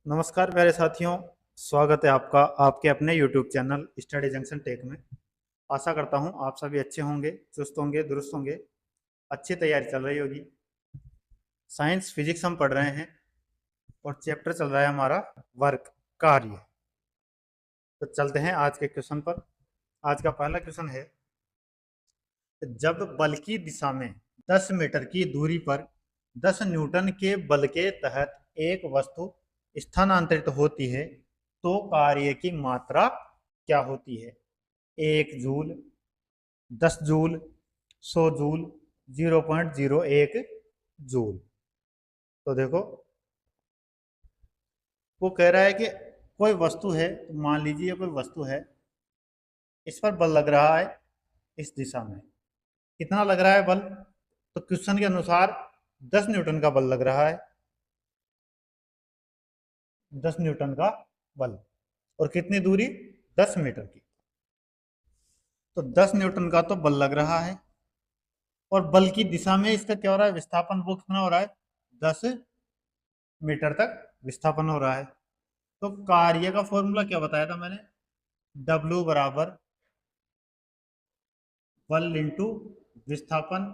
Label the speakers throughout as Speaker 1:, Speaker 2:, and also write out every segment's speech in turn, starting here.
Speaker 1: नमस्कार प्यारे साथियों। स्वागत है आपका आपके अपने YouTube channel study junction tech में। आशा करता हूं आप सभी अच्छे होंगे, चुस्त होंगे, दुरुस्त होंगे। अच्छी तैयारी चल रही होगी। साइंस फिजिक्स हम पढ़ रहे हैं और चैप्टर चल रहा है हमारा वर्क, कार्य। तो चलते हैं आज के क्वेश्चन पर। आज का पहला क्वेश्चन है, जब बल की दिशा में 10 मीटर की दूरी पर 10 न्यूटन के बल के तहत एक वस्तु स्थानांतरित होती है तो कार्य की मात्रा क्या होती है? 1 जूल, 10 जूल, 100 जूल, 0.01 जूल। तो देखो, वो कह रहा है कि कोई वस्तु है, तो मान लीजिए कोई वस्तु है, इस पर बल लग रहा है इस दिशा में। कितना लग रहा है बल? तो क्वेश्चन के अनुसार 10 न्यूटन का बल लग रहा है। 10 न्यूटन का बल। और कितनी दूरी? 10 मीटर की। तो 10 न्यूटन का तो बल लग रहा है और बल की दिशा में इसका क्या हो रहा है? विस्थापन वो कितना हो रहा है? 10 मीटर तक विस्थापन हो रहा है। तो कार्य का फॉर्मूला क्या बताया था मैंने? W बराबर बल इंटू विस्थापन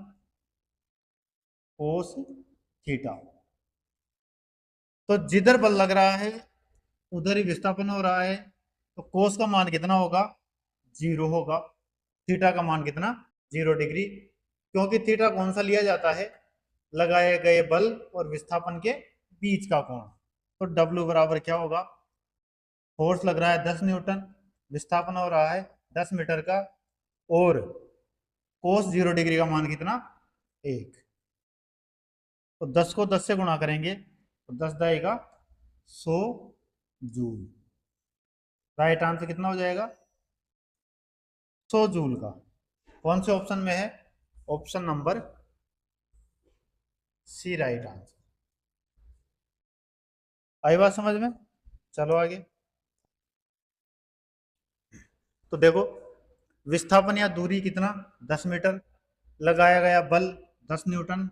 Speaker 1: कोस थीटा। तो जिधर बल लग रहा है उधर ही विस्थापन हो रहा है। तो कोस का मान कितना होगा? 0 होगा। थीटा का मान कितना? 0 डिग्री। क्योंकि थीटा कौन सा लिया जाता है? लगाए गए बल और विस्थापन के बीच का कोण। तो W बराबर क्या होगा? फोर्स लग रहा है 10 न्यूटन, विस्थापन हो रहा है 10 मीटर का, और कोस 0 डिग्री का मान कितना? 1। तो 10 को 10 से गुणा करेंगे तो 10 जाएगा 100 जूल। राइट आंसर कितना हो जाएगा? 100 जूल का। कौन से ऑप्शन में है? Option number C right answer. आई बात समझ में? चलो आगे। तो देखो, विस्थापन या दूरी कितना? 10 मीटर। लगाया गया बल 10 न्यूटन।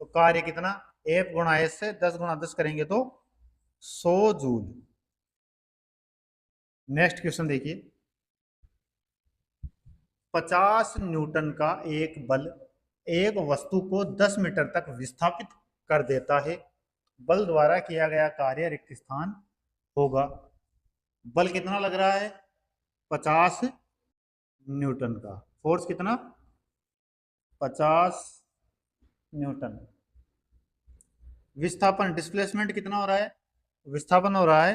Speaker 1: तो कार्य कितना? F गुणा S से 10 गुणा 10 करेंगे तो 100 जूल। नेक्स्ट क्वेश्चन देखिए, 50 न्यूटन का एक बल एक वस्तु को 10 मीटर तक विस्थापित कर देता है। बल द्वारा किया गया कार्य रिक्त स्थान होगा। बल कितना लग रहा है? 50 न्यूटन का। फोर्स कितना? 50 न्यूटन। विस्थापन डिस्प्लेसमेंट कितना हो रहा है? विस्थापन हो रहा है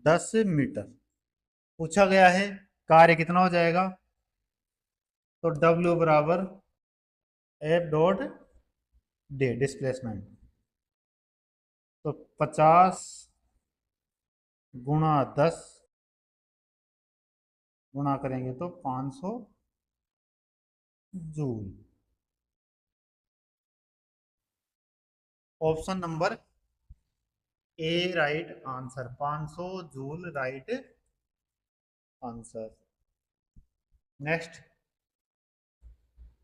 Speaker 1: 10 मीटर। पूछा गया है कार्य कितना हो जाएगा? तो W बराबर F डॉट D डिस्प्लेसमेंट। तो 50 गुणा 10 गुणा करेंगे तो 500 joule. Option number A right answer. 500 joule right answer. Next,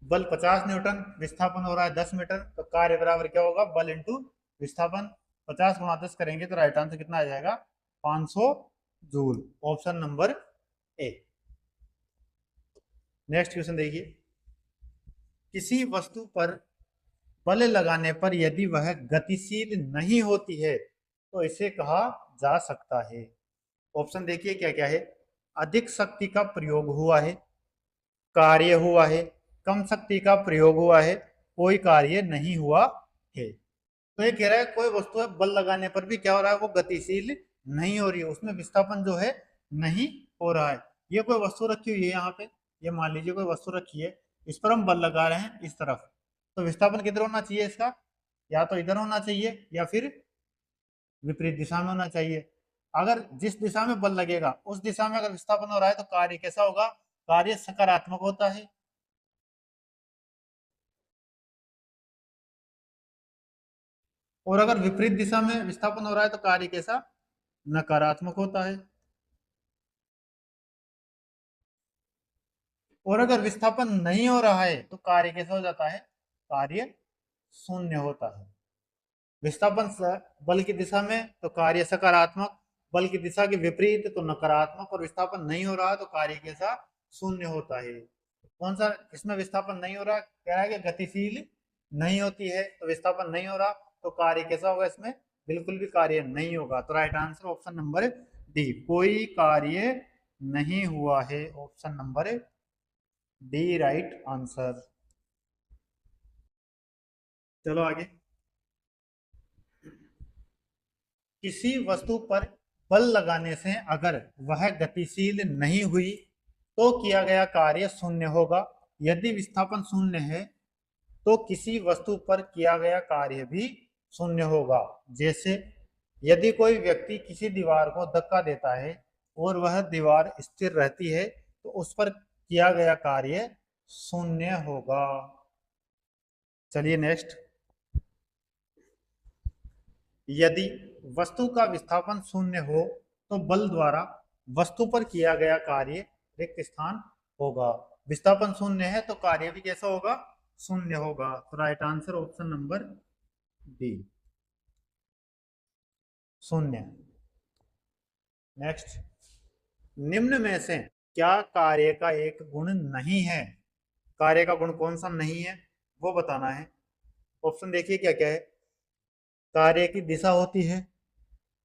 Speaker 1: बल 50 न्यूटन, विस्थापन हो रहा है 10 मीटर। तो कार्य बराबर क्या होगा? बल इंटू विस्थापन। 50 गुणा 10 करेंगे तो राइट आंसर कितना आ जाएगा? 500 जूल। ऑप्शन नंबर ए। नेक्स्ट क्वेश्चन देखिए, किसी वस्तु पर बल लगाने पर यदि वह गतिशील नहीं होती है तो इसे कहा जा सकता है। ऑप्शन देखिए क्या क्या है। अधिक शक्ति का प्रयोग हुआ है, कार्य हुआ है, कम शक्ति का प्रयोग हुआ है, कोई कार्य नहीं हुआ है। तो ये कह रहा है कोई वस्तु है, बल लगाने पर भी क्या हो रहा है? वो गतिशील नहीं हो रही है, उसमें विस्थापन जो है नहीं हो रहा है। ये कोई वस्तु रखी हुई है यहाँ पे, ये मान लीजिए कोई वस्तु रखी है, इस पर हम बल लगा रहे हैं इस तरफ। तो विस्थापन किधर होना चाहिए इसका? या तो इधर होना चाहिए या फिर विपरीत दिशा में होना चाहिए। अगर जिस दिशा में बल लगेगा उस दिशा में अगर विस्थापन हो रहा है तो कार्य कैसा होगा? कार्य सकारात्मक होता है। और अगर विपरीत दिशा में विस्थापन हो रहा है तो कार्य कैसा? नकारात्मक होता है। और अगर विस्थापन नहीं हो रहा है तो कार्य कैसा हो जाता है? कार्य शून्य होता है। विस्थापन बल की दिशा में तो कार्य सकारात्मक, बल की दिशा के विपरीत तो नकारात्मक, और विस्थापन नहीं हो रहा तो कार्य कैसा, शून्य होता है। कौन सा इसमें विस्थापन नहीं हो रहा, कह रहा है कि गतिशील नहीं होती है, तो विस्थापन नहीं हो रहा तो कार्य कैसा होगा, इसमें बिल्कुल भी कार्य नहीं होगा। तो right answer option number D, कोई कार्य नहीं हुआ है, option number D right answer. चलो आगे। किसी वस्तु पर बल लगाने से अगर वह गतिशील नहीं हुई तो किया गया कार्य शून्य होगा। यदि विस्थापन शून्य है तो किसी वस्तु पर किया गया कार्य भी शून्य होगा। जैसे यदि कोई व्यक्ति किसी दीवार को धक्का देता है और वह दीवार स्थिर रहती है तो उस पर किया गया कार्य शून्य होगा। चलिए नेक्स्ट। यदि वस्तु का विस्थापन शून्य हो तो बल द्वारा वस्तु पर किया गया कार्य रिक्त स्थान होगा। विस्थापन शून्य है तो कार्य भी कैसा होगा, शून्य होगा। तो right answer option number D, शून्य। नेक्स्ट, निम्न में से क्या कार्य का एक गुण नहीं है। कार्य का गुण कौन सा नहीं है वो बताना है। ऑप्शन देखिए क्या क्या है। कार्य की दिशा होती है,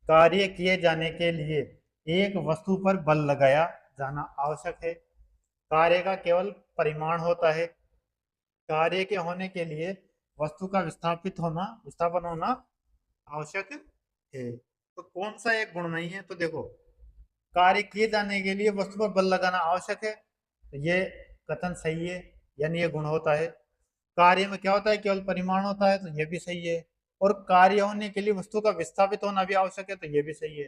Speaker 1: कार्य किए जाने के लिए एक वस्तु पर बल लगाया जाना आवश्यक है, कार्य का केवल परिमाण होता है, कार्य के होने के लिए वस्तु का विस्थापन होना आवश्यक है। तो कौन सा एक गुण नहीं है, तो देखो कार्य किए जाने के लिए वस्तु पर बल लगाना आवश्यक है, तो ये कथन सही है, यानी ये गुण होता है। कार्य में क्या होता है, केवल परिमाण होता है, तो ये भी सही है। और कार्य होने के लिए वस्तु का विस्थापित होना भी आवश्यक है, तो ये भी सही है।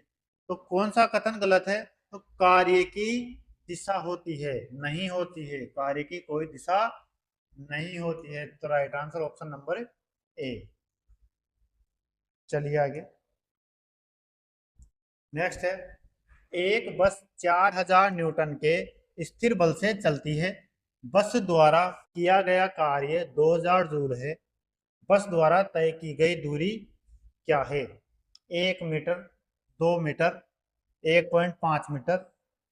Speaker 1: तो कौन सा कथन गलत है, तो कार्य की दिशा होती है, नहीं होती है, कार्य की कोई दिशा नहीं होती है। तो राइट आंसर ऑप्शन नंबर ए। चलिए आगे। नेक्स्ट है, एक बस 4000 न्यूटन के स्थिर बल से चलती है। बस द्वारा किया गया कार्य 2000 जूल है। बस द्वारा तय की गई दूरी क्या है। 1 मीटर, 2 मीटर, 1.5 मीटर,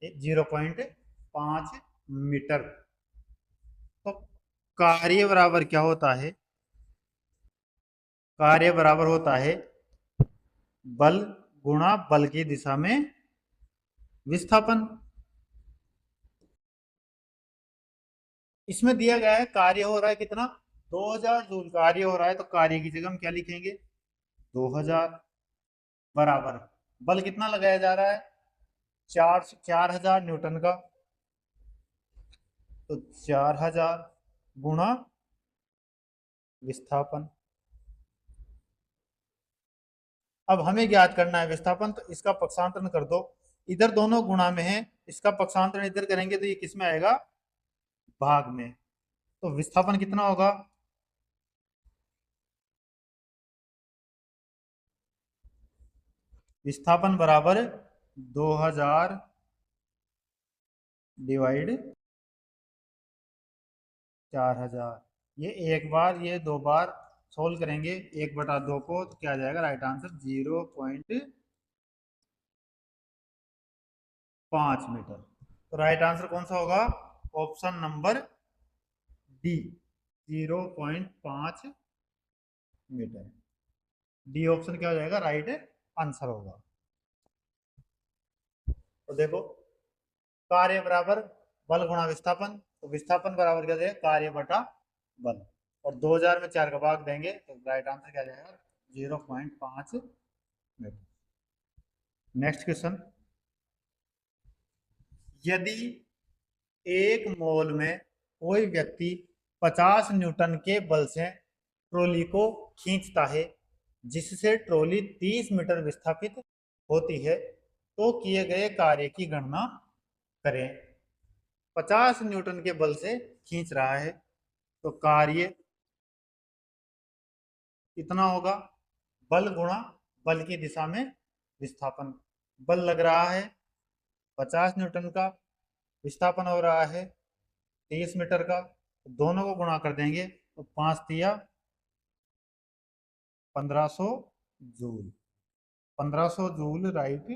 Speaker 1: 0.5 मीटर। तो कार्य बराबर क्या होता है, कार्य बराबर होता है बल गुणा बल की दिशा में विस्थापन। इसमें दिया गया है कार्य हो रहा है कितना, 2000 जूल कार्य हो रहा है, तो कार्य की जगह हम क्या लिखेंगे, 2000 बराबर बल कितना लगाया जा रहा है, 4000 न्यूटन का, तो 4000 गुणा विस्थापन। अब हमें ज्ञात करना है विस्थापन, तो इसका पक्षांतरण कर दो। इधर दोनों गुणा में है, इसका पक्षांतरण इधर करेंगे तो ये किस में आएगा, भाग में। तो विस्थापन कितना होगा, विस्थापन बराबर 2000 डिवाइड 4000। ये एक बार ये दो बार सोल्व करेंगे 1/2 को, तो क्या आ जाएगा, राइट आंसर 0.5 मीटर। तो राइट आंसर कौन सा होगा, option number D, 0.5 metre. D option क्या हो जाएगा, राइट आंसर होगा। तो देखो कार्य बराबर बल गुणा विस्थापन, तो विस्थापन बराबर क्या देगा, कार्य बटा बल, और 2000 में 4 का भाग देंगे तो राइट आंसर क्या जाएगा, 0.5 मीटर। नेक्स्ट क्वेश्चन, यदि एक मॉल में कोई व्यक्ति 50 न्यूटन के बल से ट्रॉली को खींचता है जिससे ट्रॉली 30 मीटर विस्थापित होती है, तो किए गए कार्य की गणना करें। 50 न्यूटन के बल से खींच रहा है तो कार्य कितना होगा, बल गुणा बल की दिशा में विस्थापन। बल लग रहा है 50 न्यूटन का, विस्थापन हो रहा है 30 मीटर का, तो दोनों को गुणा कर देंगे तो 5 तिया 1500 जूल। 1500 joule right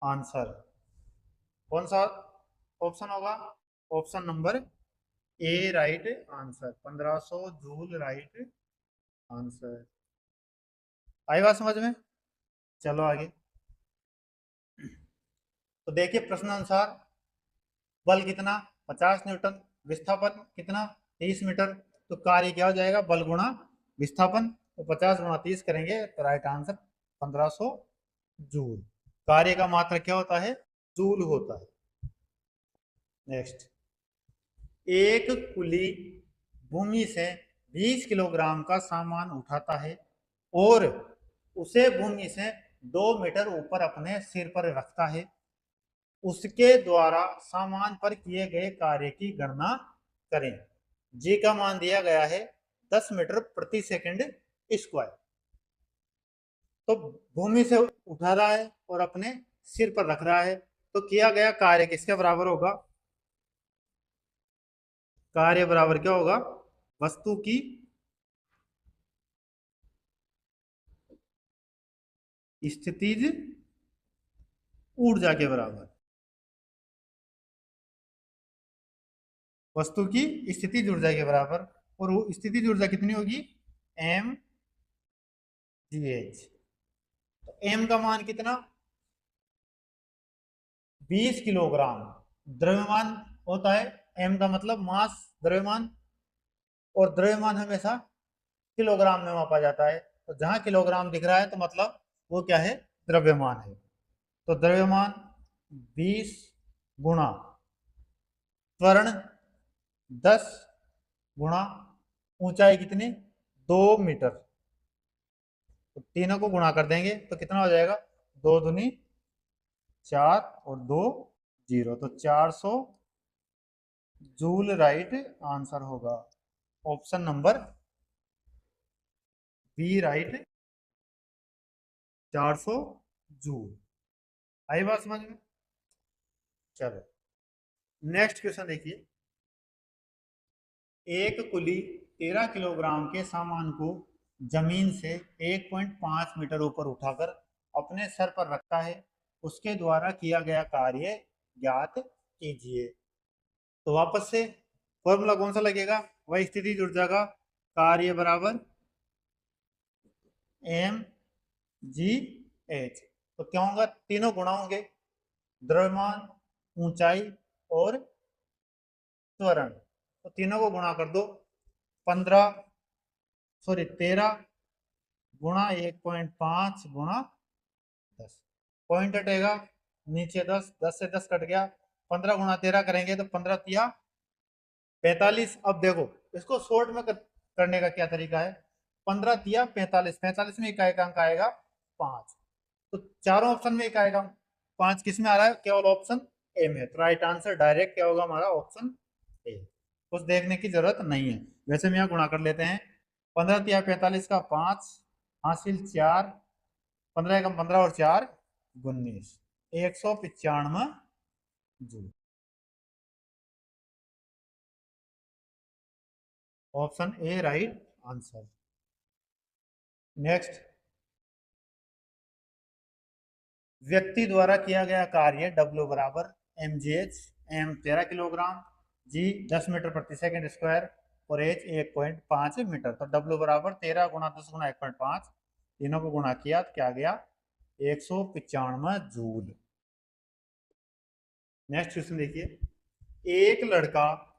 Speaker 1: answer. कौन सा ऑप्शन होगा? Option number A right answer. 1500 joule right answer. आई बात समझ में? चलो आगे। तो देखिए प्रश्न अनुसार बल कितना? 50 न्यूटन। विस्थापन कितना? 30 मीटर। तो कार्य क्या हो जाएगा? बल गुणा विस्थापन। तो 50 गुणा 30 करेंगे तो राइट आंसर 1500 जूल। कार्य का मात्रक क्या होता है? जूल होता है। नेक्स्ट, एक कुली भूमि से 20 किलोग्राम का सामान उठाता है और उसे भूमि से 2 मीटर ऊपर अपने सिर पर रखता है। उसके द्वारा सामान पर किए गए कार्य की गणना करें। जी का मान दिया गया है 10 मीटर प्रति सेकंड स्क्वायर। तो भूमि से उठा रहा है और अपने सिर पर रख रहा है, तो किया गया कार्य किसके बराबर होगा? कार्य बराबर क्या होगा? वस्तु की स्थितिज ऊर्जा के बराबर। वस्तु की स्थितिज ऊर्जा के बराबर। और वो स्थितिज ऊर्जा कितनी होगी? एम जी एच। तो एम का मान कितना? 20 किलोग्राम। द्रव्यमान होता है, एम का मतलब मास, द्रव्यमान। और द्रव्यमान हमेशा किलोग्राम में मापा जाता है। तो जहां किलोग्राम दिख रहा है तो मतलब वो क्या है? द्रव्यमान है। तो द्रव्यमान 20 गुणा त्वरण 10 गुणा ऊंचाई कितनी? 2 मीटर। तो तीनों को गुणा कर देंगे तो कितना हो जाएगा? 2 दूनी 4 और 2 0। तो 400 जूल राइट आंसर होगा। Option number B right 400 joule. आई बात समझ में? चलो नेक्स्ट क्वेश्चन देखिए। एक कुली 13 किलोग्राम के सामान को जमीन से 1.5 मीटर ऊपर उठाकर अपने सर पर रखता है। उसके द्वारा किया गया कार्य ज्ञात कीजिए। तो वापस से फॉर्मूला कौन सा लगेगा? वही स्थिति ऊर्जा का। कार्य बराबर एम जी एच। तो क्या होगा? तीनों गुणा होंगे, द्रव्यमान, ऊंचाई और त्वरण। तो तीनों को गुणा कर दो। 13 गुणा 1.5 गुणा 10। पॉइंट हटेगा नीचे 10, 10 से 10 कट गया। 15 गुणा 13 करेंगे तो 15 तिया 45। अब देखो इसको शॉर्ट में करने का क्या तरीका है? 15 तिया 45, 45 में इकाई का अंक आएगा 5। तो चारों ऑप्शन में इकाई का 5 किस में आ रहा है? केवल ऑप्शन ए में। तो राइट आंसर डायरेक्ट क्या होगा हमारा? Option A. कुछ देखने की जरूरत नहीं है। वैसे हम यहाँ गुणा कर लेते हैं। 15 तिया 45 का 5 हासिल 4, 15 एकम 15 और 4 19, 195 joule. Option A right answer. Next, व्यक्ति द्वारा किया गया कार्य W बराबर एम जी h. M 13 kilogram, g 10 metre प्रति सेकंड स्क्वायर और एच 1.5 मीटर। तो W बराबर 13 गुणा 10 गुणा 1.5, तीनों को गुणा किया तो क्या गया? 195 जूल। नेक्स्ट क्वेश्चन देखिए। एक लड़का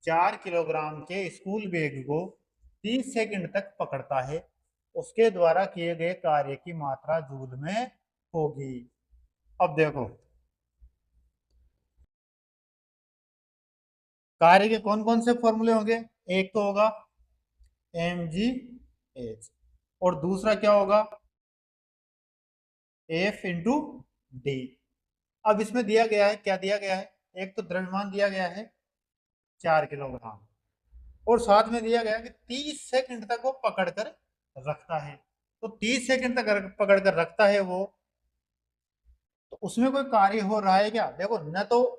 Speaker 1: 4 किलोग्राम के स्कूल बैग को 30 सेकंड तक पकड़ता है। उसके द्वारा किए गए कार्य की मात्रा जूल में होगी। अब देखो कार्य के कौन कौन से फॉर्मूले होंगे? एक तो होगा एम जी एच और दूसरा क्या होगा? F into D. अब इसमें दिया गया है, क्या दिया गया है? एक तो द्रव्यमान दिया गया है 4 किलोग्राम और साथ में दिया गया है कि 30 सेकंड तक वो पकड़ कर रखता है। तो 30 सेकंड तक पकड़ कर रखता है वो, तो उसमें कोई कार्य हो रहा है क्या? देखो न तो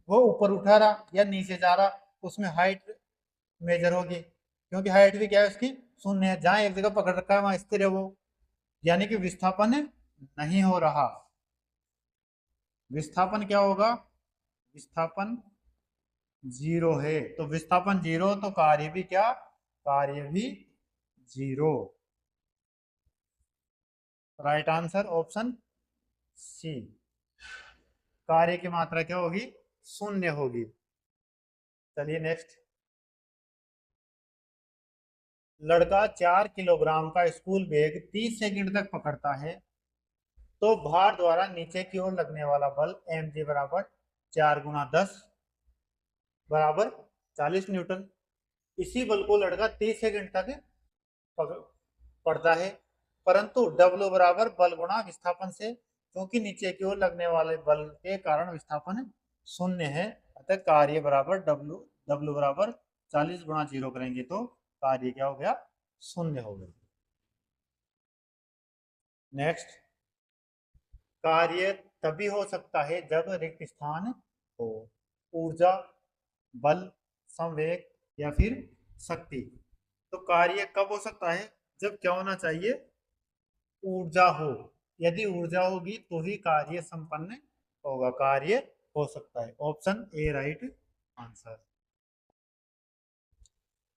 Speaker 1: वो ऊपर उठा रहा या नीचे जा रहा, उसमें हाइट मेजर होगी क्योंकि हाइट भी क्या है उसकी शून्य है, जहां एक जगह पकड़ रखा है वहां स्थिर है वो, यानी कि विस्थापन नहीं हो रहा। विस्थापन क्या होगा? विस्थापन जीरो है, तो विस्थापन जीरो तो कार्य भी क्या? कार्य भी zero. Right answer option C. कार्य की मात्रा क्या होगी? शून्य होगी। चलिए नेक्स्ट। लड़का 4 किलोग्राम का स्कूल बैग 30 सेकंड तक पकड़ता है, तो भार द्वारा नीचे की ओर लगने वाला बल mg बराबर 4 × 10 बराबर 40 न्यूटन। इसी बल को लड़का 30 सेकंड तक पकड़ता है, परंतु W बराबर बल गुणा विस्थापन से, क्योंकि नीचे की ओर लगने वाले बल के कारण विस्थापन शून्य है, अतः कार्य बराबर W बराबर 40 × 0 करेंगे तो कार्य क्या हो गया? शून्य हो गया। नेक्स्ट। कार्य तभी हो सकता है जब रिक्त स्थान हो। ऊर्जा, बल, संवेग या फिर शक्ति। तो कार्य कब हो सकता है? जब क्या होना चाहिए? ऊर्जा हो। यदि ऊर्जा होगी तो ही कार्य संपन्न होगा, कार्य हो सकता है। Option A right answer.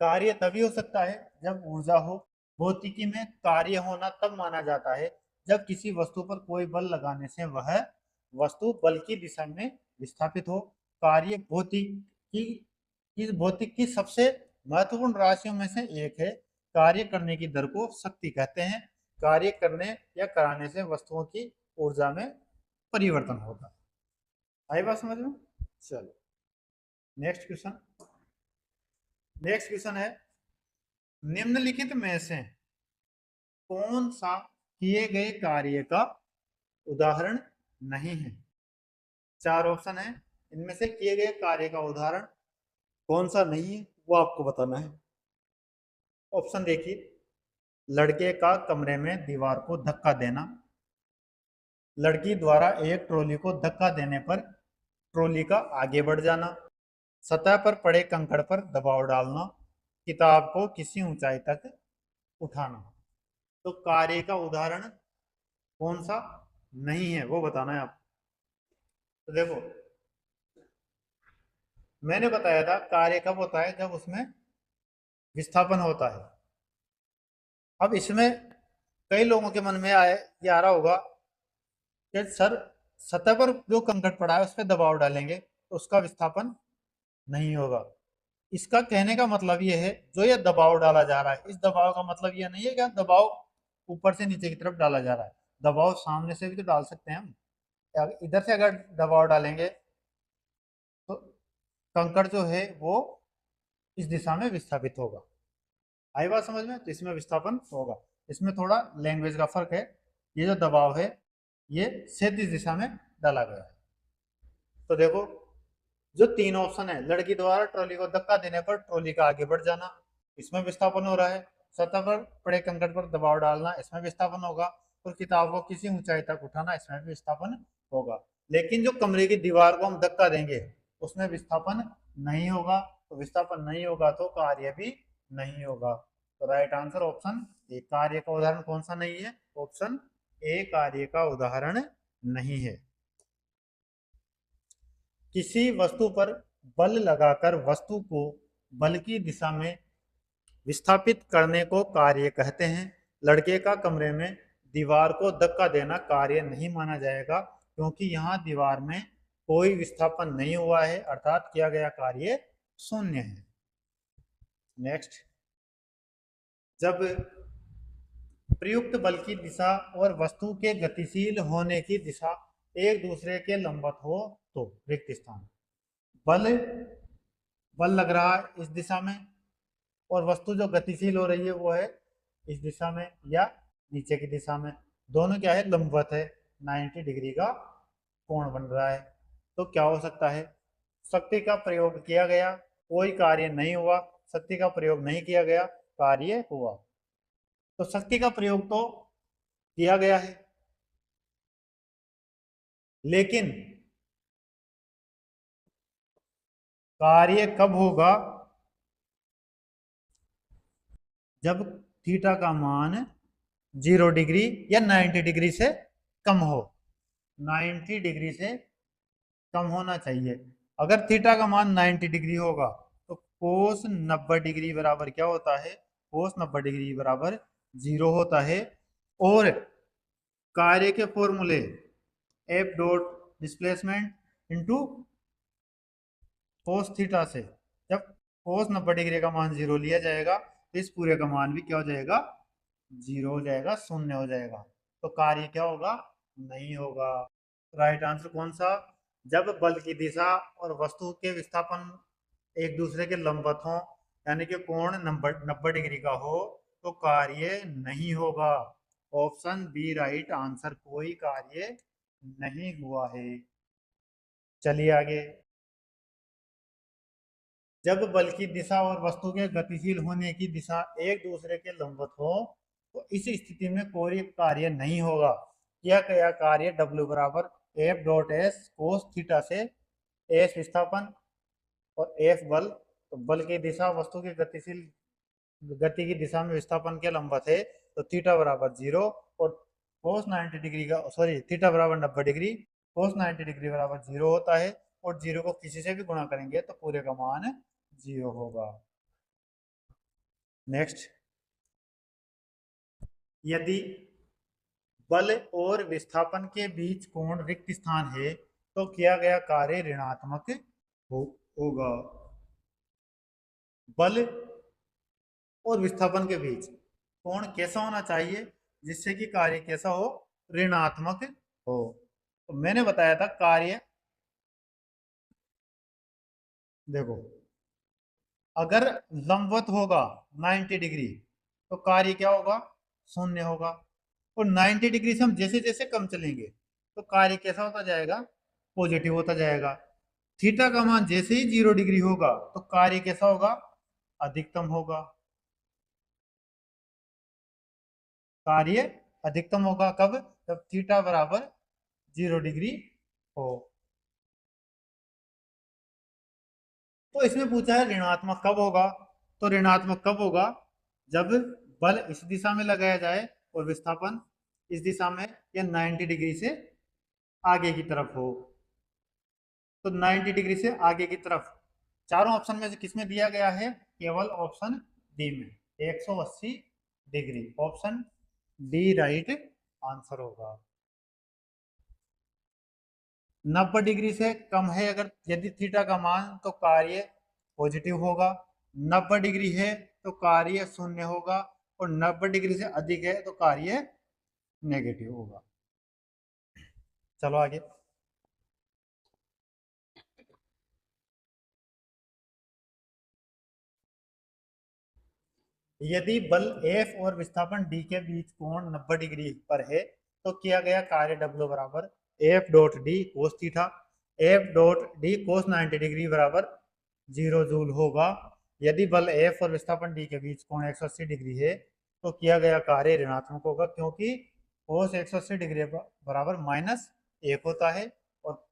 Speaker 1: कार्य तभी हो सकता है जब ऊर्जा हो। भौतिकी में कार्य होना तब माना जाता है जब किसी वस्तु पर कोई बल लगाने से वह वस्तु बल की दिशा में विस्थापित हो। कार्य भौतिक की सबसे महत्वपूर्ण राशियों में से एक है। कार्य करने की दर को शक्ति कहते हैं। कार्य करने या कराने से वस्तुओं की ऊर्जा में परिवर्तन होता है। आई बात समझ में? चलो नेक्स्ट क्वेश्चन। नेक्स्ट क्वेश्चन है, निम्नलिखित में से कौन सा किए गए कार्य का उदाहरण नहीं है? 4 ऑप्शन है, इनमें से किए गए कार्य का उदाहरण कौन सा नहीं है वो आपको बताना है। ऑप्शन देखिए। लड़के का कमरे में दीवार को धक्का देना, लड़की द्वारा एक ट्रॉली को धक्का देने पर ट्रॉली का आगे बढ़ जाना, सतह पर पड़े कंकड़ पर दबाव डालना, किताब को किसी ऊंचाई तक उठाना। तो कार्य का उदाहरण कौन सा नहीं है वो बताना है आपको। तो देखो, मैंने बताया था कार्य कब होता है? जब उसमें विस्थापन होता है। अब इसमें कई लोगों के मन में आए ये आ रहा होगा कि सर, सतह पर जो कंकड़ पड़ा है उस पर दबाव डालेंगे तो उसका विस्थापन नहीं होगा। इसका कहने का मतलब ये है, जो ये दबाव डाला जा रहा है, इस दबाव का मतलब ये नहीं है कि दबाव ऊपर से नीचे की तरफ डाला जा रहा है। दबाव सामने से भी तो डाल सकते हैं हम। इधर से अगर दबाव डालेंगे तो कंकड़ जो है वो इस दिशा में विस्थापित होगा। आई बात समझ में? तो इसमें विस्थापन होगा। इसमें थोड़ा लैंग्वेज का फर्क है। ये जो दबाव है ये क्षैतिज दिशा में डाला गया है। तो देखो, जो 3 ऑप्शन है, लड़की द्वारा ट्रॉली को धक्का देने पर ट्रॉली का आगे बढ़ जाना, इसमें विस्थापन हो रहा है। सतह पर पड़े कंकड़ पर दबाव डालना, इसमें विस्थापन होगा। और किताब को किसी ऊंचाई तक उठाना, इसमें भी विस्थापन होगा। लेकिन जो कमरे की दीवार को हम धक्का देंगे उसमें विस्थापन नहीं होगा। तो विस्थापन नहीं होगा तो कार्य भी नहीं होगा। तो राइट आंसर ऑप्शन ए। कार्य का उदाहरण कौन सा नहीं है? ऑप्शन ए कार्य का उदाहरण नहीं है। किसी वस्तु पर बल लगाकर वस्तु को बल की दिशा में विस्थापित करने को कार्य कहते हैं। लड़के का कमरे में दीवार को धक्का देना कार्य नहीं माना जाएगा, क्योंकि यहाँ दीवार में कोई विस्थापन नहीं हुआ है, अर्थात किया गया कार्य शून्य है। नेक्स्ट। जब प्रयुक्त बल की दिशा और वस्तु के गतिशील होने की दिशा एक दूसरे के लंबवत हो तो रिक्त स्थान। बल बल लग रहा है इस दिशा में और वस्तु जो गतिशील हो रही है वो है इस दिशा में या नीचे की दिशा में। दोनों क्या है? लंबवत है। 90 डिग्री का कोण बन रहा है। तो क्या हो सकता है? शक्ति का प्रयोग किया गया, कोई कार्य नहीं हुआ। शक्ति का प्रयोग नहीं किया गया, कार्य हुआ। तो शक्ति का प्रयोग तो किया गया है, लेकिन कार्य कब होगा? जब थीटा का मान 0 डिग्री या 90 डिग्री से कम हो, 90 डिग्री से कम होना चाहिए। अगर थीटा का मान 90 डिग्री होगा तो कोस 90 डिग्री बराबर क्या होता है, कोस 90 डिग्री बराबर 0 होता है। और कार्य के फॉर्मूले F dot displacement into cos theta से, जब कोस 90 डिग्री का मान 0 लिया जाएगा तो इस पूरे का मान भी क्या हो जाएगा, 0 हो जाएगा, शून्य हो जाएगा। तो कार्य क्या होगा, नहीं होगा। राइट आंसर कौन सा, जब बल की दिशा और वस्तु के विस्थापन एक दूसरे के लंबवत हो, यानी कि कोण 90 डिग्री का हो, तो कार्य नहीं होगा। ऑप्शन बी राइट आंसर, कोई कार्य नहीं हुआ है। चलिए आगे। जब बल की दिशा और वस्तु के गतिशील होने की दिशा एक दूसरे के लंबवत हो तो इस स्थिति में कोई कार्य नहीं होगा। किया गया कार्य W बराबर F dot S cos theta से, एस विस्थापन और एफ बल। तो बल की दिशा वस्तु के गतिशील गति की दिशा में विस्थापन के लंबवत है, तो थीटा बराबर 0 और कोस 90 डिग्री का, सॉरी, थीटा बराबर 90 डिग्री, कोस 90 डिग्री बराबर 0 होता है। और 0 को किसी से भी गुणा करेंगे तो पूरे का मान 0 होगा। नेक्स्ट, यदि बल और विस्थापन के बीच कोण रिक्त स्थान है तो किया गया कार्य ऋणात्मक होगा। बल और विस्थापन के बीच कोण कैसा होना चाहिए जिससे कि कार्य कैसा हो, ऋणात्मक हो। तो मैंने बताया था कार्य, देखो, अगर लंबवत होगा 90 डिग्री तो कार्य क्या होगा, शून्य होगा। और 90 डिग्री से हम जैसे जैसे कम चलेंगे तो कार्य कैसा होता जाएगा, पॉजिटिव होता जाएगा। थीटा का मान जैसे ही 0 डिग्री होगा तो कार्य कैसा होगा, अधिकतम होगा। कार्य अधिकतम होगा कब, जब थीटा बराबर 0 डिग्री हो। तो इसमें पूछा है ऋणात्मक कब होगा, तो ऋणात्मक कब होगा, जब बल इस दिशा में लगाया जाए और विस्थापन इस दिशा में या 90 डिग्री से आगे की तरफ हो। तो 90 डिग्री से आगे की तरफ चारों ऑप्शन में से किसमें दिया गया है, केवल ऑप्शन डी में 180 degree. Option D right answer होगा। 90 डिग्री से कम है अगर यदि थीटा का मान तो कार्य पॉजिटिव होगा, 90 डिग्री है तो कार्य शून्य होगा, और 90 डिग्री से अधिक है तो कार्य नेगेटिव होगा। चलो आगे। यदि बल F और विस्थापन D के बीच कोण 90 डिग्री पर है तो किया गया कार्य W बराबर F dot d cos theta, F dot d cos 90 degree बराबर 0 जूल होगा। यदि बल F और विस्थापन D के बीच कोण 180 डिग्री है तो किया गया कार्य ऋणात्मक होगा, क्योंकि कोस 180 डिग्री बराबर -1 होता है, और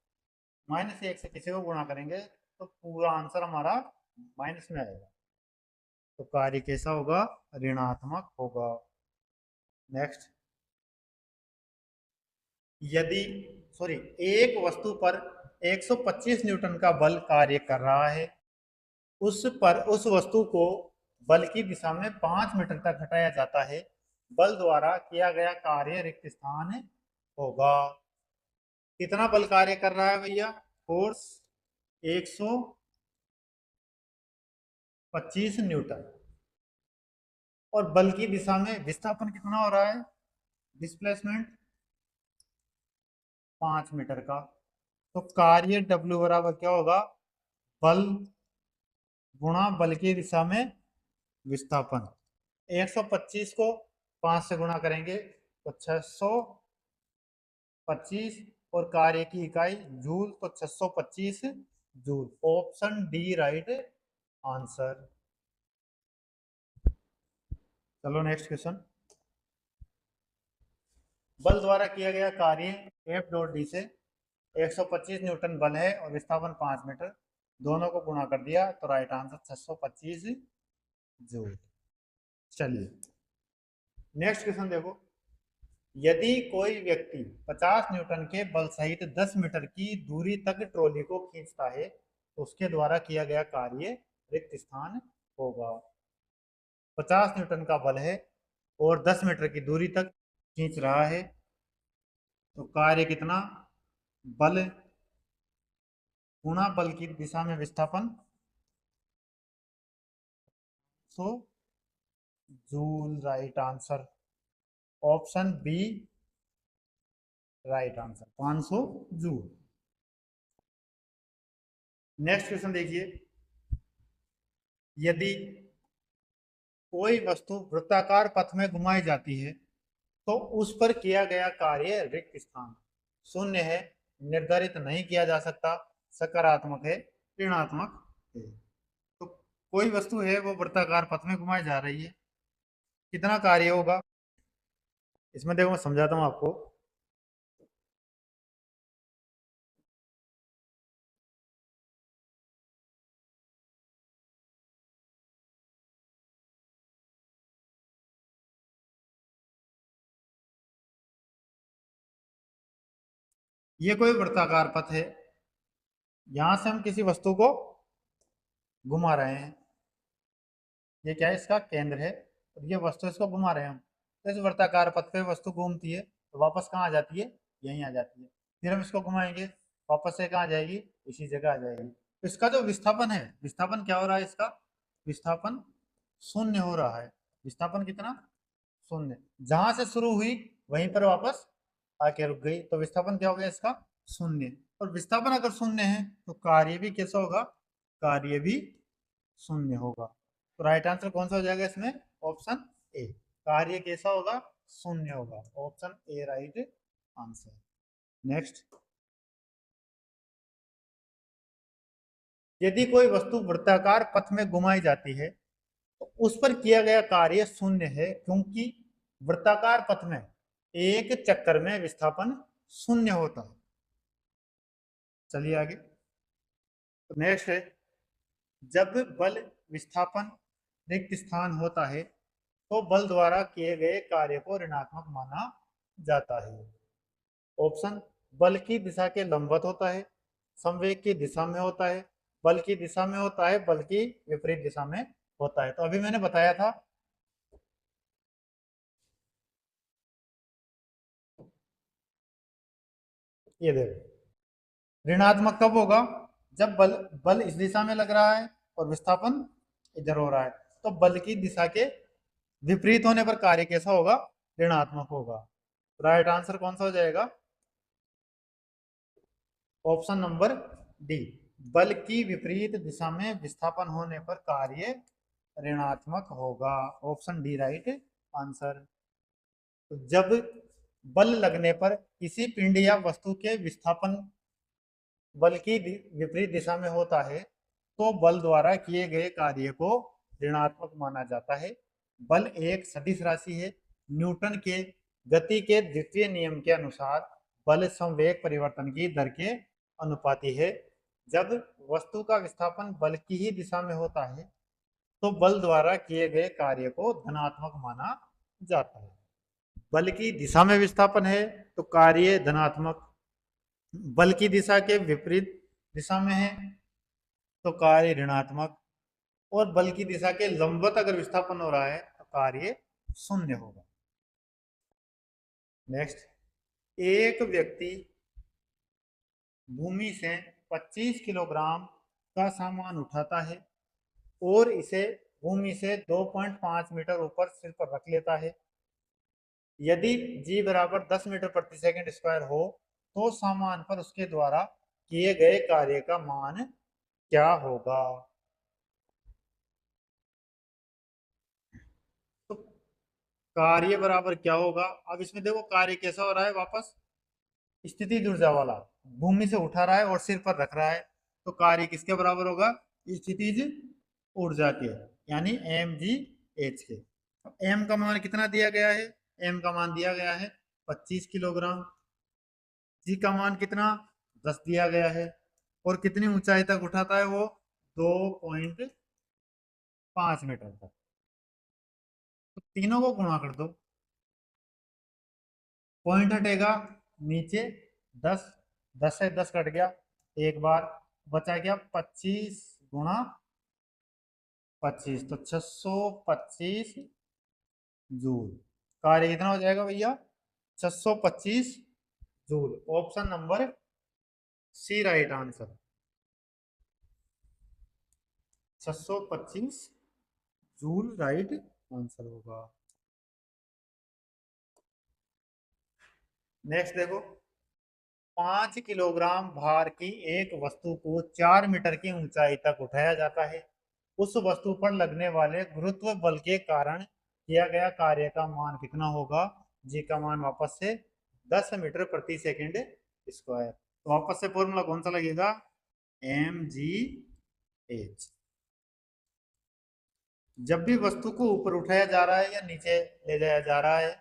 Speaker 1: -1 से किसी को गुणा करेंगे तो पूरा आंसर हमारा माइनस में आएगा। तो कार्य कैसा होगा, ऋणात्मक होगा। नेक्स्ट, यदि, सॉरी, एक वस्तु पर 125 न्यूटन का बल कार्य कर रहा है, उस वस्तु को बल की दिशा में 5 मीटर तक हटाया जाता है, बल द्वारा किया गया कार्य रिक्त स्थान होगा। कितना बल कार्य कर रहा है भैया, फोर्स 125 न्यूटन, और बल की दिशा में विस्थापन कितना हो रहा है, डिस्प्लेसमेंट 5 मीटर का। तो कार्य W बराबर क्या होगा, बल गुणा बल की दिशा में विस्थापन। 125 को 5 से गुणा करेंगे तो 625, और कार्य की इकाई जूल, तो 625 joule. Option D right answer. चलो नेक्स्ट क्वेश्चन। बल द्वारा किया गया कार्य एफ डॉट डी से 125 न्यूटन बल है और विस्थापन 5 मीटर, दोनों को गुणा कर दिया तो राइट आंसर 625 जूल। चलिए नेक्स्ट क्वेश्चन देखो, यदि कोई व्यक्ति 50 न्यूटन के बल सहित 10 मीटर की दूरी तक ट्रॉली को खींचता है तो उसके द्वारा किया गया कार्य रिक्त स्थान होगा। 50 न्यूटन का बल है और 10 मीटर की दूरी तक खींच रहा है, तो कार्य कितना, बल गुणा बल की दिशा में विस्थापन, so joule right answer, option B right answer, 500 joule. Next question देखिए, यदि कोई वस्तु वृत्ताकार पथ में घुमाई जाती है तो उस पर किया गया कार्य रिक्त स्थान शून्य है, निर्धारित नहीं किया जा सकता, सकारात्मक है, ऋणात्मक है। तो कोई वस्तु है वो वृत्ताकार पथ में घुमाई जा रही है, कितना कार्य होगा, इसमें देखो मैं समझाता हूँ आपको। ये कोई वृत्ताकार पथ है, यहां से हम किसी वस्तु को घुमा रहे हैं, ये क्या है, इसका केंद्र है, और ये वस्तु इसको घुमा रहे हैं हम। तो इस वृत्ताकार पथ पे वस्तु घूमती है तो वापस कहाँ आ जाती है, यहीं आ जाती है। फिर हम इसको घुमाएंगे, वापस से कहाँ आ जाएगी, इसी जगह आ जाएगी। तो इसका जो विस्थापन है, विस्थापन क्या हो रहा है, इसका विस्थापन शून्य हो रहा है। विस्थापन कितना, शून्य। जहां से शुरू हुई वहीं पर वापस आके रुक गई, तो विस्थापन क्या हो गया इसका, शून्य। और विस्थापन अगर शून्य है तो कार्य भी कैसा होगा, कार्य भी शून्य होगा। तो राइट आंसर कौन सा हो जाएगा इसमें, ऑप्शन ए, कार्य कैसा होगा, शून्य होगा, option A right answer. Next, यदि कोई वस्तु वृत्ताकार पथ में घुमाई जाती है तो उस पर किया गया कार्य शून्य है, क्योंकि वृत्ताकार पथ में एक चक्कर में विस्थापन शून्य होता है। चलिए आगे, तो नेक्स्ट है, जब बल विस्थापन रिक्त स्थान होता है तो बल द्वारा किए गए कार्य को ऋणात्मक माना जाता है। ऑप्शन, बल की दिशा के लंबवत होता है, संवेग की दिशा में होता है, बल की दिशा में होता है, बल की विपरीत दिशा में होता है। तो अभी मैंने बताया था, ये देखो, ऋणात्मक कब होगा, जब बल बल इस दिशा में लग रहा है और विस्थापन इधर हो रहा है, तो बल की दिशा के विपरीत होने पर कार्य कैसा होगा, ऋणात्मक होगा। राइट आंसर कौन सा हो जाएगा, ऑप्शन नंबर डी, बल की विपरीत दिशा में विस्थापन होने पर कार्य ऋणात्मक होगा, ऑप्शन डी राइट आंसर। तो जब बल लगने पर किसी पिंड या वस्तु के विस्थापन बल की विपरीत दिशा में होता है तो बल द्वारा किए गए कार्य को ऋणात्मक माना जाता है। बल एक सदिश राशि है, न्यूटन के गति के द्वितीय नियम के अनुसार बल संवेग परिवर्तन की दर के अनुपाती है। जब वस्तु का विस्थापन बल की ही दिशा में होता है तो बल द्वारा किए गए कार्य को धनात्मक माना जाता है। बल की दिशा में विस्थापन है तो कार्य धनात्मक, बल की दिशा के विपरीत दिशा में है तो कार्य ऋणात्मक, और बल की दिशा के लंबवत अगर विस्थापन हो रहा है तो कार्य शून्य होगा। नेक्स्ट, एक व्यक्ति भूमि से 25 किलोग्राम का सामान उठाता है और इसे भूमि से 2.5 मीटर ऊपर सिर पर रख लेता है। यदि जी बराबर 10 मीटर प्रति सेकंड स्क्वायर हो तो सामान पर उसके द्वारा किए गए कार्य का मान क्या होगा। तो कार्य बराबर क्या होगा, अब इसमें देखो कार्य कैसा हो रहा है, वापस स्थितिज ऊर्जा वाला, भूमि से उठा रहा है और सिर पर रख रहा है, तो कार्य किसके बराबर होगा, स्थितिज ऊर्जा के, यानी एम जी एच के। एम का मान कितना दिया गया है, एम का मान दिया गया है 25 किलोग्राम, जी का मान कितना 10 दिया गया है, और कितनी ऊंचाई तक उठाता है वो 2.5 मीटर तक। तो तीनों को गुणा कर दो, पॉइंट हटेगा नीचे 10, 10 से 10 कट गया, एक बार बचा क्या 25 गुणा 25, तो 625 जूल। कार्य कितना हो जाएगा भैया 625 joule. Option number C right answer, 625 joule right answer होगा। नेक्स्ट देखो, 5 किलोग्राम भार की एक वस्तु को 4 मीटर की ऊंचाई तक उठाया जाता है। उस वस्तु पर लगने वाले गुरुत्व बल के कारण किया गया कार्य का मान कितना होगा? जी का मान वापस से 10 मीटर प्रति सेकंड स्क्वायर। तो वापस से फॉर्मूला कौन सा लगेगा? एम जी एच। जब भी वस्तु को ऊपर उठाया जा रहा है या नीचे ले जाया जा रहा है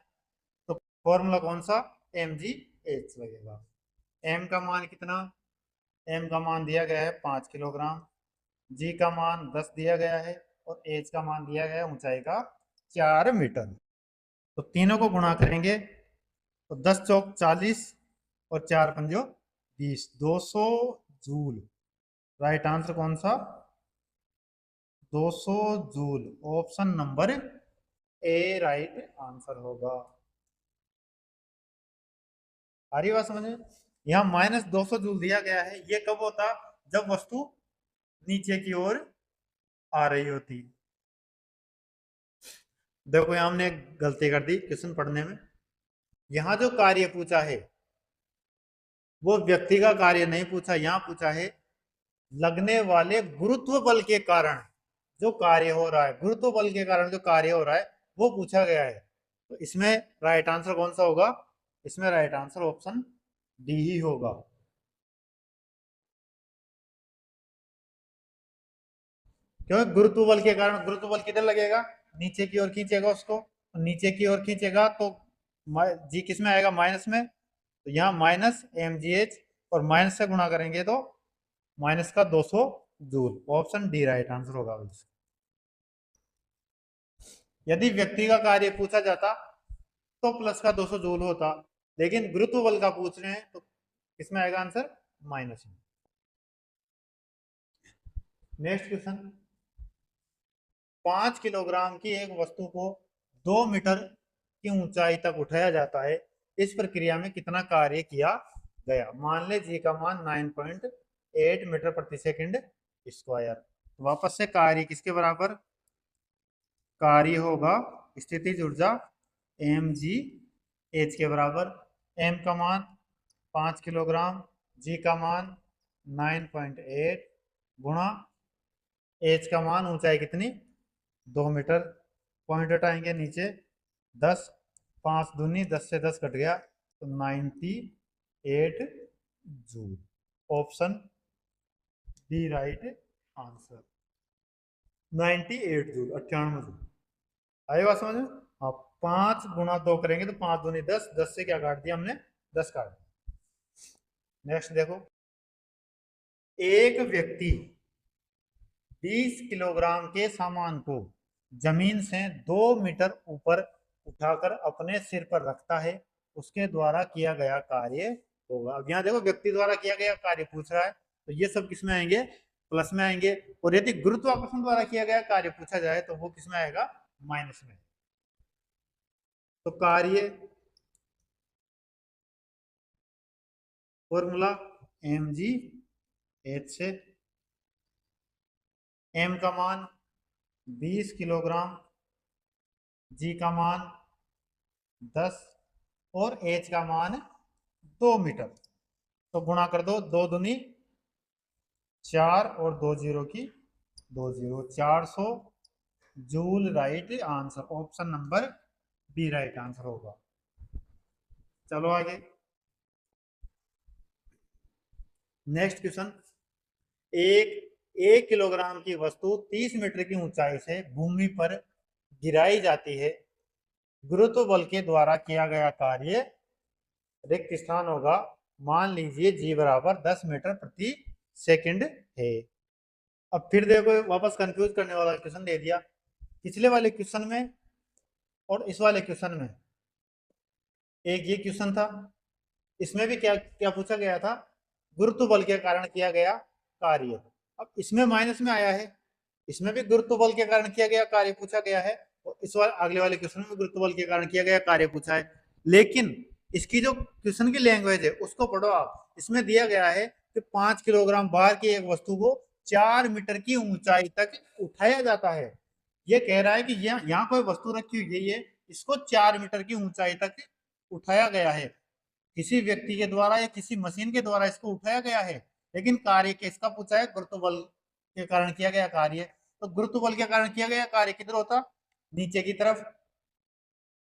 Speaker 1: तो फॉर्मूला कौन सा? एम जी एच लगेगा। एम का मान कितना? एम का मान दिया गया है 5 किलोग्राम, जी का मान 10 दिया गया है और एच का मान दिया गया है ऊंचाई का 4 मीटर। तो तीनों को गुणा करेंगे तो 10 चौक 40 और 4 पंजो 20, 200 जूल। राइट आंसर कौन सा? 200 joule. Option number A right answer होगा। आ रही बात समझ में? यहाँ -200 जूल दिया गया है, ये कब होता? जब वस्तु नीचे की ओर आ रही होती। देखो यहाँ हमने एक गलती कर दी क्वेश्चन पढ़ने में। यहाँ जो कार्य पूछा है वो व्यक्ति का कार्य नहीं पूछा, यहाँ पूछा है लगने वाले गुरुत्व बल के कारण जो कार्य हो रहा है, गुरुत्व बल के कारण जो कार्य हो रहा है वो पूछा गया है। तो इसमें राइट आंसर कौन सा होगा? इसमें राइट आंसर ऑप्शन डी ही होगा। क्योंकि गुरुत्व बल के कारण, गुरुत्व बल किधर लगेगा? नीचे की ओर खींचेगा उसको, नीचे की ओर खींचेगा तो जी किस में आएगा? माइनस में। तो यहाँ माइनस एम जी एच और माइनस से गुणा करेंगे तो माइनस का 200 joule. Option D right answer होगा। यदि व्यक्ति का कार्य पूछा जाता तो प्लस का 200 जूल होता, लेकिन गुरुत्व बल का पूछ रहे हैं तो किसमें आएगा आंसर? माइनस में। नेक्स्ट क्वेश्चन, 5 किलोग्राम की एक वस्तु को 2 मीटर की ऊंचाई तक उठाया जाता है। इस प्रक्रिया में कितना कार्य किया गया? मान ले जी का मान 9.8 मीटर प्रति सेकंड स्क्वायर। वापस से कार्य किसके बराबर? कार्य होगा स्थितिज ऊर्जा एम जी एच के बराबर। एम का मान 5 किलोग्राम, जी का मान 9.8 गुणा एच का मान ऊंचाई कितनी? 2 मीटर। पॉइंट हटाएंगे नीचे 10, 5 दूनी 10 से 10 कट गया तो 98 joule. Option D right answer, 98 joule, 98 joule. आई बात समझ में? हाँ, 5 गुणा 2 करेंगे तो 5 दूनी 10, 10 से क्या काट दिया हमने? 10 काट दिया। नेक्स्ट देखो, एक व्यक्ति 20 किलोग्राम के सामान को जमीन से 2 मीटर ऊपर उठाकर अपने सिर पर रखता है, उसके द्वारा किया गया कार्य होगा। अब यहाँ देखो व्यक्ति द्वारा किया गया कार्य पूछ रहा है तो ये सब किसमें आएंगे? प्लस में आएंगे। और यदि गुरुत्वाकर्षण द्वारा किया गया कार्य पूछा जाए तो वो किसमें आएगा? माइनस में। तो कार्य फॉर्मूला एम जी एच से, एम का मान 20 किलोग्राम, जी का मान 10 और एच का मान 2 मीटर। तो गुणा कर दो, 2 दूनी 4 और 2 जीरो की 2 zero, 400 joule right answer. Option number B right answer होगा। चलो आगे। नेक्स्ट क्वेश्चन, एक 1 किलोग्राम की वस्तु 30 मीटर की ऊंचाई से भूमि पर गिराई जाती है। गुरुत्व बल के द्वारा किया गया कार्य रिक्त स्थान होगा। मान लीजिए जी बराबर 10 मीटर प्रति सेकंड है। अब फिर देखो वापस कंफ्यूज करने वाला क्वेश्चन दे दिया। पिछले वाले क्वेश्चन में और इस वाले क्वेश्चन में एक ये क्वेश्चन था, इसमें भी क्या क्या पूछा गया था, गुरुत्व बल के कारण किया गया कार्य। अब इसमें माइनस में आया है, इसमें भी गुरुत्व बल के कारण किया गया कार्य पूछा गया है, और इस बार अगले वाले क्वेश्चन में गुरुत्व बल के कारण किया गया कार्य पूछा है। लेकिन इसकी जो क्वेश्चन की लैंग्वेज है उसको पढ़ो आप। इसमें दिया गया है कि 5 किलोग्राम भार की एक वस्तु को 4 मीटर की ऊंचाई तक उठाया जाता है। ये कह रहा है कि यहाँ कोई वस्तु रखी हुई है, इसको 4 मीटर की ऊंचाई तक उठाया गया है, किसी व्यक्ति के द्वारा या किसी मशीन के द्वारा इसको उठाया गया है। लेकिन कार्य किसका पूछा है, गुरुत्व बल के कारण किया गया कार्य। तो गुरुत्व बल के कारण किया गया कार्य किधर होता, नीचे की तरफ।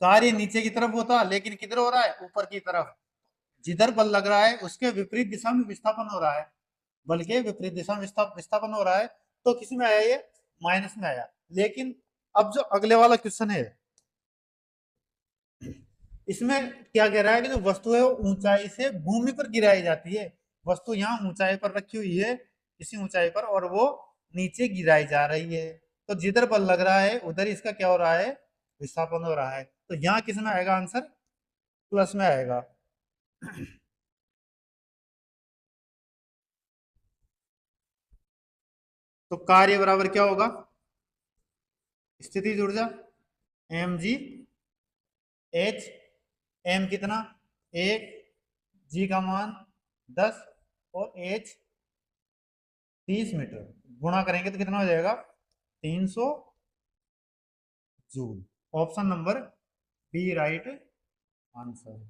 Speaker 1: कार्य नीचे की तरफ होता, लेकिन किधर हो रहा है, ऊपर की तरफ। जिधर बल लग रहा है उसके विपरीत दिशा में विस्थापन हो रहा है, बल के विपरीत दिशा में विस्थापन हो रहा है। तो किस में आया, ये माइनस में आया। लेकिन अब जो अगले वाला क्वेश्चन है, इसमें क्या कह रहा है कि जो वस्तु है वो ऊंचाई से भूमि पर गिराई जाती है। वस्तु यहाँ ऊंचाई पर रखी हुई है, इसी ऊंचाई पर, और वो नीचे गिराई जा रही है। तो जिधर बल लग रहा है उधर इसका क्या हो रहा है, विस्थापन हो रहा है। तो यहाँ किस में आएगा आंसर, प्लस में आएगा। तो कार्य बराबर क्या होगा, स्थितिज ऊर्जा एम जी एच। एम कितना, 1, जी का मान 10, और एच 30 मीटर, गुणा करेंगे तो कितना हो जाएगा, 300 joule. Option number B right answer.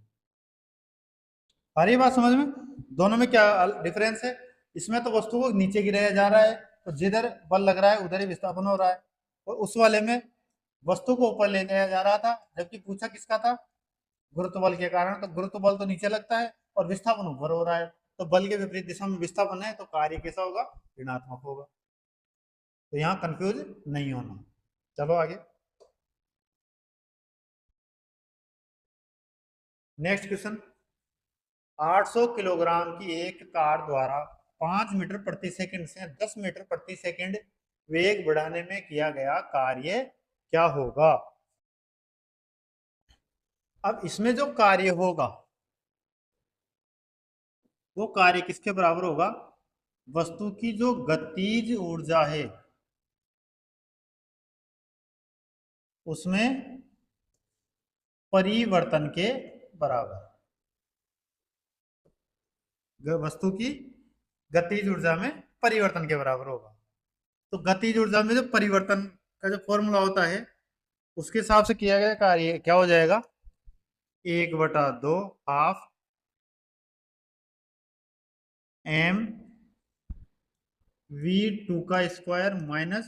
Speaker 1: आ रही बात समझ में, दोनों में क्या डिफरेंस है। इसमें तो वस्तु को नीचे गिराया जा रहा है, तो जिधर बल लग रहा है उधर ही विस्थापन हो रहा है। और उस वाले में वस्तु को ऊपर ले जाया जा रहा था, जबकि पूछा किसका था, गुरुत्व बल के कारण। तो गुरुत्व बल तो नीचे लगता है और विस्थापन ऊपर हो रहा है, तो बल के विपरीत दिशा में विस्थापन है, तो कार्य कैसा होगा, ऋणात्मक होगा। तो यहाँ कंफ्यूज नहीं होना। चलो आगे, नेक्स्ट क्वेश्चन। 800 किलोग्राम की एक कार द्वारा 5 मीटर प्रति सेकंड से 10 मीटर प्रति सेकंड वेग बढ़ाने में किया गया कार्य क्या होगा। अब इसमें जो कार्य होगा वो कार्य किसके बराबर होगा, वस्तु की जो गतिज ऊर्जा है उसमें परिवर्तन के बराबर, वस्तु की गतिज ऊर्जा में परिवर्तन के बराबर होगा। तो गतिज ऊर्जा में जो परिवर्तन का जो फॉर्मूला होता है उसके हिसाब से किया गया कार्य क्या हो जाएगा, 1/2 हाफ एम V2 का स्क्वायर माइनस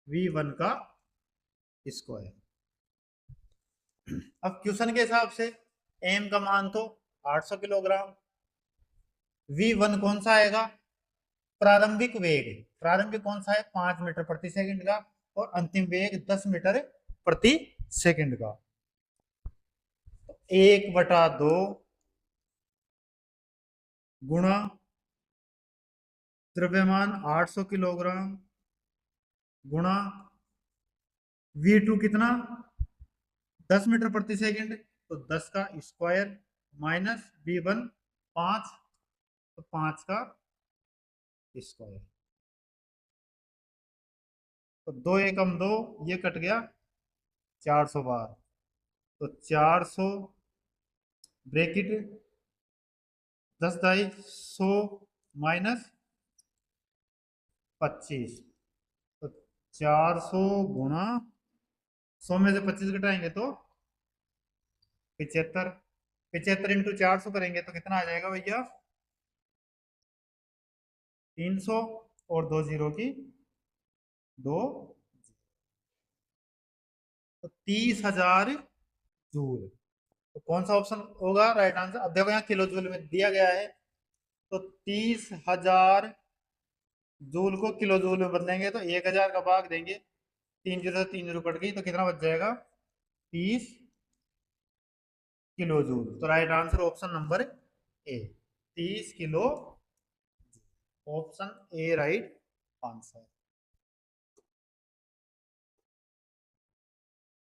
Speaker 1: V1 का स्क्वायर। अब क्वेश्चन के हिसाब से एम का मान तो 800 किलोग्राम, V1 कौन सा आएगा, प्रारंभिक वेग। प्रारंभिक कौन सा है, 5 मीटर प्रति सेकंड का, और अंतिम वेग 10 मीटर प्रति सेकंड का। 1/2 गुणा द्रव्यमान 800 किलोग्राम गुणा V2 कितना, 10 मीटर प्रति सेकंड, तो 10 का स्क्वायर माइनस V1 5, तो 5 का स्क्वायर। तो 2 एकम 2, ये कट गया 400 बार, तो 400 ब्रेकेट 10/100 माइनस 25, तो 400 गुणा 100 में से 25 घटाएंगे तो 75, 75 इंटू 400 करेंगे तो कितना आ जाएगा भैया, 300, और 2 जीरो की 2, तो 30,000 जूल। तो कौन सा ऑप्शन होगा राइट आंसर। अब देखो यहाँ किलो जूल में दिया गया है, तो 30,000 जूल को किलो जूल में बदलेंगे तो 1,000 का भाग देंगे, 3 जीरो से 3 जीरो कट गई, तो कितना बच जाएगा, 30 किलो जूल। तो right answer option number A, 30 kilo, option A right answer.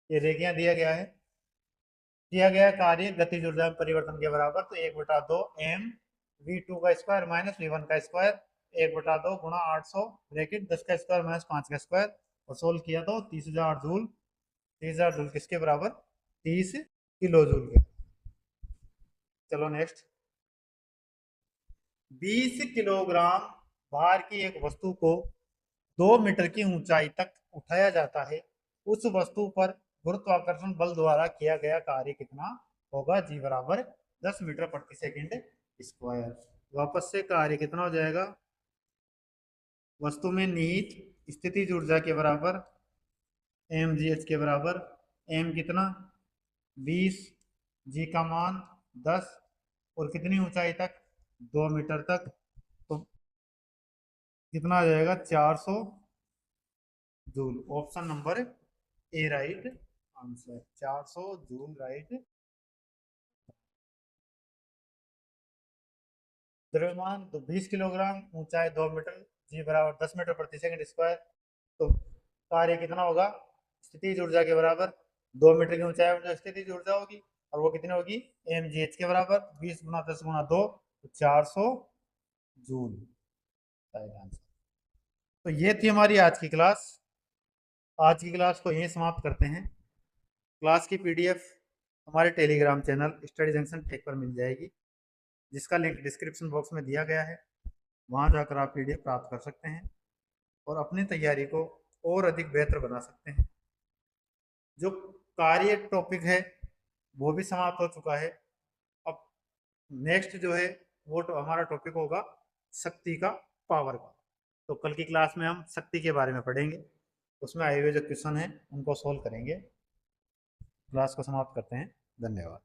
Speaker 1: ये देखिए दिया गया है, दिया गया कार्य गतिज ऊर्जा में परिवर्तन के बराबर, तो 1/2 m v2 का स्क्वायर माइनस v1 का स्क्वायर 1/2 गुणा 800 ब्रैकेट 10 का स्क्वायर माइनस 5 का स्क्वायर, और सोल्व किया तो 30,000 जूल। 30,000 जूल किसके बराबर? 30 किलो जूल के। चलो नेक्स्ट। 20 किलोग्राम भार की एक वस्तु को 2 मीटर की ऊंचाई तक उठाया जाता है। उस वस्तु पर गुरुत्वाकर्षण बल द्वारा किया गया कार्य कितना होगा? जी बराबर 10 मीटर प्रति सेकंड स्क्वायर। वापस से कार्य कितना हो जाएगा? वस्तु में निहित स्थितिज ऊर्जा के बराबर mgh के बराबर, m कितना 20, g का मान 10, और कितनी ऊंचाई तक? 2 मीटर तक। तो कितना आ जाएगा? 400 joule. Option number A right answer, 400 joule right. द्रव्यमान तो 20 किलोग्राम, ऊंचाई 2 मीटर, जी बराबर 10 मीटर प्रति सेकंड स्क्वायर। तो कार्य कितना होगा? स्थितिज ऊर्जा के बराबर 2 मीटर की ऊंचाई में जो स्थितिज ऊर्जा होगी, और वो कितनी होगी? mgh के बराबर 20 गुना 10 गुना 2, तो 400 जूल। तो ये थी हमारी आज की क्लास। आज की क्लास को यहीं समाप्त करते हैं। क्लास की पीडीएफ हमारे Telegram channel study junction tech पर मिल जाएगी, जिसका लिंक डिस्क्रिप्शन बॉक्स में दिया गया है। वहां जाकर आप पीडीएफ प्राप्त कर सकते हैं और अपनी तैयारी को और अधिक बेहतर बना सकते हैं। जो कार्य टॉपिक है वो भी समाप्त हो चुका है। अब नेक्स्ट जो है वो हमारा टॉपिक होगा शक्ति का, पावर का। तो कल की क्लास में हम शक्ति के बारे में पढ़ेंगे, उसमें आए हुए जो क्वेश्चन हैं उनको सोल्व करेंगे। क्लास को समाप्त करते हैं। धन्यवाद।